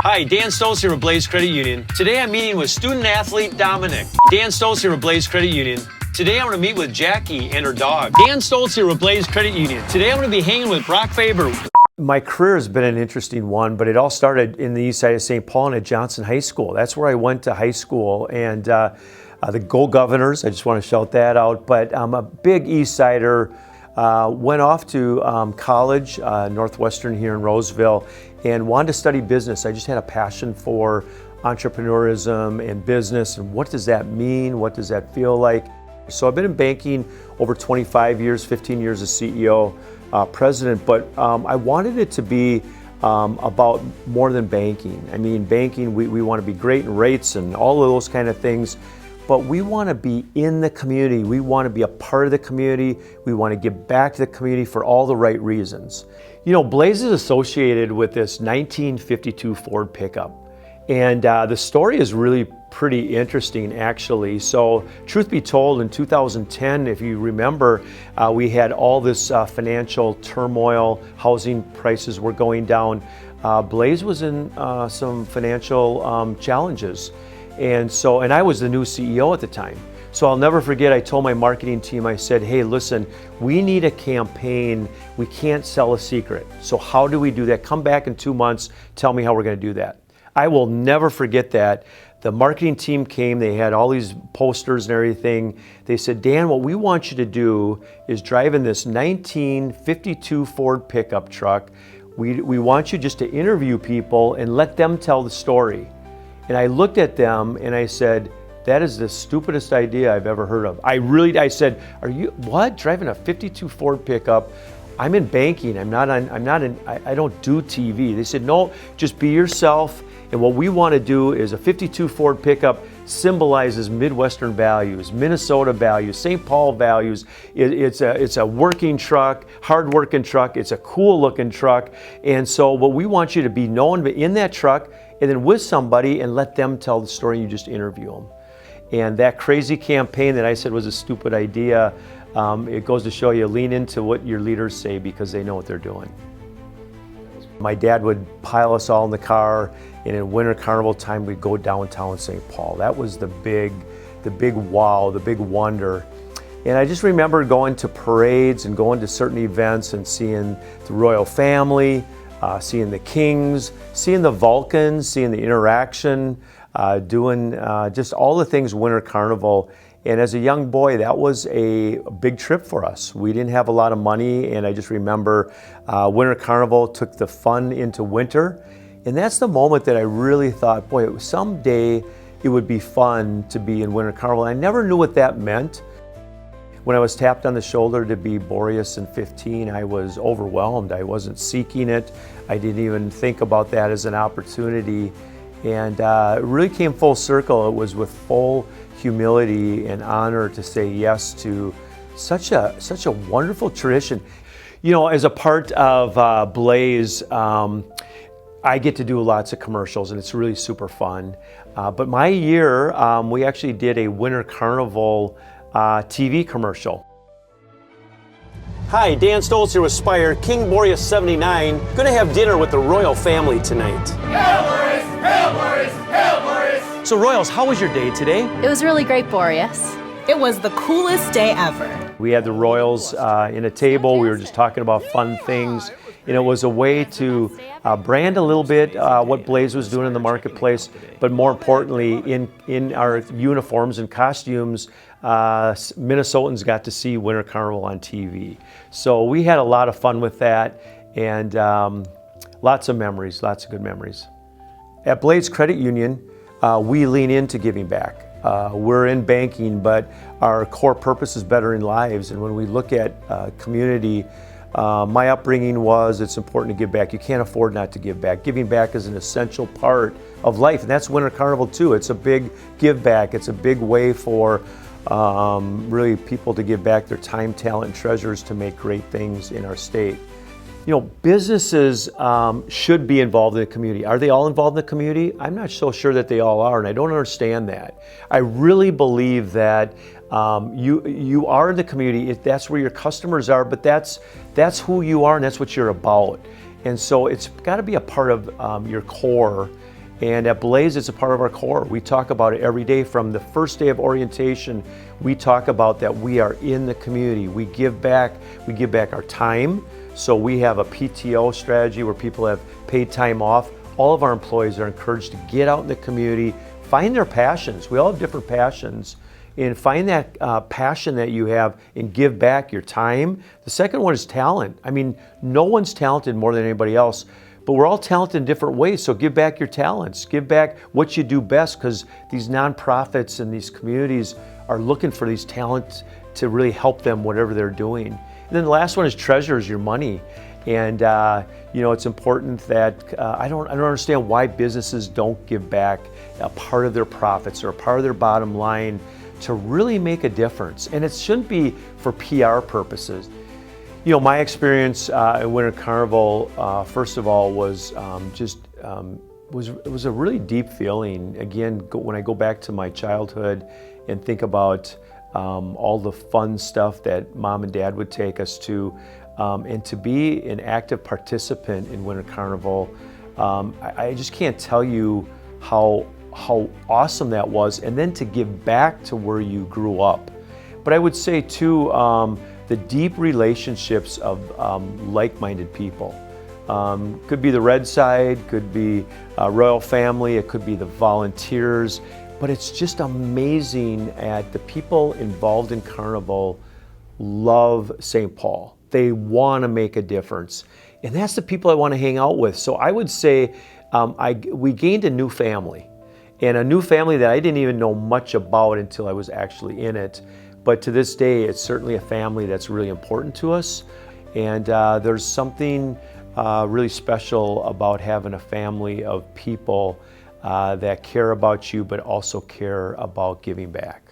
Hi, Dan Stoltz here with Blaze Credit Union. Today I'm meeting with student athlete Dominic. Dan Stoltz here with Blaze Credit Union. Today I'm going to meet with Jackie and her dog. Dan Stoltz here with Blaze Credit Union. Today I'm going to be hanging with Brock Faber. My career has been an interesting one, but it all started in the east side of St. Paul and at Johnson High School. That's where I went to high school, and the Go Governors, I just want to shout that out, but I'm a big east sider. Went off to college, Northwestern here in Roseville, and wanted to study business. I just had a passion for entrepreneurism and business, and what does that mean? What does that feel like? So I've been in banking over 25 years, 15 years as CEO, president, but I wanted it to be about more than banking. I mean, banking, we want to be great in rates and all of those kind of things, but we want to be in the community. We want to be a part of the community. We want to give back to the community for all the right reasons. You know, Blaze is associated with this 1952 Ford pickup. And the story is really pretty interesting, actually. So, truth be told, in 2010, if you remember, we had all this financial turmoil, housing prices were going down. Blaze was in some financial challenges. And I was the new CEO at the time. So I'll never forget, I told my marketing team, I said, hey, listen, we need a campaign. We can't sell a secret. So how do we do that? Come back in 2 months, tell me how we're going to do that. I will never forget that. The marketing team came, they had all these posters and everything. They said, Dan, what we want you to do is drive in this 1952 Ford pickup truck. We want you just to interview people and let them tell the story. And I looked at them and I said, that is the stupidest idea I've ever heard of. I said, are you, what? Driving a 52 Ford pickup? I'm in banking, I don't do TV. They said, no, just be yourself. And what we want to do is a 52 Ford pickup symbolizes Midwestern values, Minnesota values, Saint Paul values. It's a working truck, hard-working truck. It's a cool-looking truck. And so what we want you to be known in that truck and then with somebody and let them tell the story and you just interview them. And that crazy campaign that I said was a stupid idea, it goes to show you, lean into what your leaders say because they know what they're doing. My dad would pile us all in the car, and in Winter Carnival time, we'd go downtown St. Paul. That was the big wow, the big wonder. And I just remember going to parades and going to certain events and seeing the royal family, seeing the kings, seeing the Vulcans, seeing the interaction, doing just all the things Winter Carnival. And as a young boy, that was a big trip for us. We didn't have a lot of money, and I just remember Winter Carnival took the fun into winter. And that's the moment that I really thought, boy, someday it would be fun to be in Winter Carnival. I never knew what that meant. When I was tapped on the shoulder to be Boreas in 15, I was overwhelmed. I wasn't seeking it. I didn't even think about that as an opportunity. And it really came full circle. It was with full humility and honor to say yes to such a wonderful tradition. You know, as a part of Blaze, I get to do lots of commercials and it's really super fun. But my year, we actually did a Winter Carnival TV commercial. Hi, Dan Stoltz here with Spire, King Boreas 79. Gonna have dinner with the royal family tonight. Hail Boreas! Hail Boreas! Hail Boreas! So Royals, how was your day today? It was really great, Boreas. It was the coolest day ever. We had the Royals in a table. We were just talking about fun things. And it was a way to brand a little bit what Blaze was doing in the marketplace, but more importantly, in our uniforms and costumes, Minnesotans got to see Winter Carnival on TV. So we had a lot of fun with that, and lots of memories, lots of good memories. At Blaze Credit Union, we lean into giving back. We're in banking, but our core purpose is bettering lives. And when we look at community, my upbringing was it's important to give back. You can't afford not to give back. Giving back is an essential part of life, and that's Winter Carnival too. It's a big give back. It's a big way for really people to give back their time, talent, and treasures to make great things in our state. You know, businesses should be involved in the community. Are they all involved in the community? I'm not so sure that they all are, and I don't understand that. I really believe that you are in the community. That's where your customers are, but that's who you are, and that's what you're about. And so it's got to be a part of your core. And at Blaze, it's a part of our core. We talk about it every day. From the first day of orientation, we talk about that we are in the community. We give back our time. So we have a PTO strategy where people have paid time off. All of our employees are encouraged to get out in the community, find their passions. We all have different passions, and find that passion that you have and give back your time. The second one is talent. I mean, no one's talented more than anybody else, but we're all talented in different ways. So give back your talents, give back what you do best, because these nonprofits and these communities are looking for these talents to really help them whatever they're doing. And then the last one is treasures your money. And it's important that I don't understand why businesses don't give back a part of their profits or a part of their bottom line to really make a difference. And it shouldn't be for PR purposes. My experience at Winter Carnival, first of all, was it was a really deep feeling. Again, when I go back to my childhood and think about all the fun stuff that Mom and Dad would take us to, and to be an active participant in Winter Carnival, I just can't tell you how awesome that was, and then to give back to where you grew up. But I would say too, the deep relationships of like-minded people. Could be the Red Side, could be Royal Family, it could be the volunteers, but it's just amazing at the people involved in Carnival love St. Paul. They want to make a difference. And that's the people I want to hang out with. So I would say we gained a new family, and a new family that I didn't even know much about until I was actually in it. But to this day, it's certainly a family that's really important to us. And there's something really special about having a family of people that care about you, but also care about giving back.